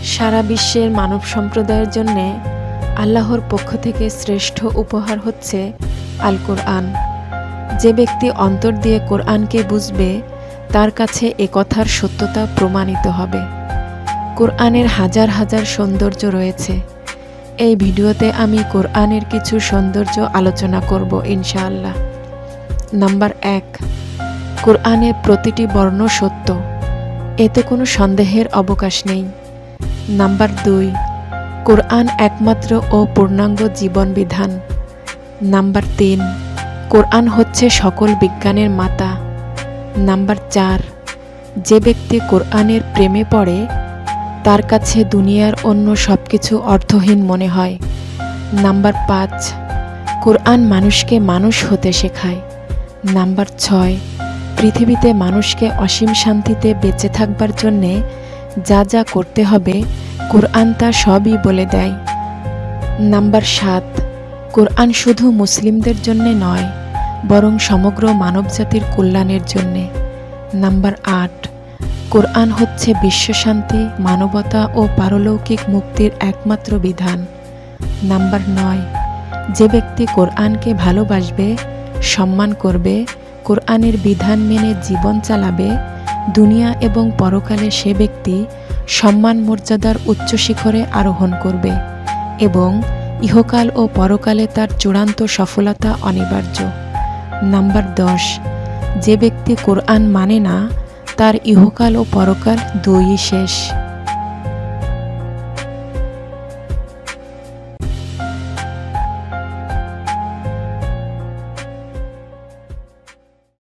সারা বিশ্বের মানব সম্প্রদায়ের জন্যে আল্লাহর পক্ষ থেকে শ্রেষ্ঠ উপহার হচ্ছে আল কোরআন। যে ব্যক্তি অন্তর দিয়ে কোরআনকে বুঝবে তার কাছে এ কথার সত্যতা প্রমাণিত হবে। কোরআনের হাজার হাজার সৌন্দর্য রয়েছে। এই ভিডিওতে আমি কোরআনের কিছু সৌন্দর্য আলোচনা করব ইনশাআল্লাহ। নাম্বার 1, কোরআনের প্রতিটি বর্ণ সত্য, এতে কোনো সন্দেহের অবকাশ নেই। নাম্বার 2, কোরআন একমাত্র ও পূর্ণাঙ্গ জীবন বিধান। নাম্বার 3, কোরআন হচ্ছে সকল বিজ্ঞানের মাতা। নাম্বার 4, যে ব্যক্তি কোরআনের প্রেমে পড়ে তার কাছে দুনিয়ার অন্য সব কিছু অর্থহীন মনে হয়। নাম্বার 5, কোরআন মানুষকে মানুষ হতে শেখায়। নাম্বার 6, পৃথিবীতে মানুষকে অসীম শান্তিতে বেঁচে থাকবার জন্যে যা যা করতে হবে কোরআন তা সবই বলে দেয়। নাম্বার 7, কোরআন শুধু মুসলিমদের জন্যে নয় বরং সমগ্র মানবজাতির কল্যাণের জন্যে। নাম্বার 8, কোরআন হচ্ছে বিশ্বশান্তি, মানবতা ও পারলৌকিক মুক্তির একমাত্র বিধান। নাম্বার 9, যে ব্যক্তি কোরআনকে ভালোবাসবে, সম্মান করবে, কোরআনের বিধান মেনে জীবন চালাবে, দুনিয়া এবং পরকালে সে ব্যক্তি সম্মান মর্যাদার উচ্চ শিখরে আরোহণ করবে এবং ইহকাল ও পরকালে তার চূড়ান্ত সফলতা অনিবার্য। নাম্বার 10, যে ব্যক্তি কোরআন মানে না তার ইহকাল ও পরকাল দুইই শেষ।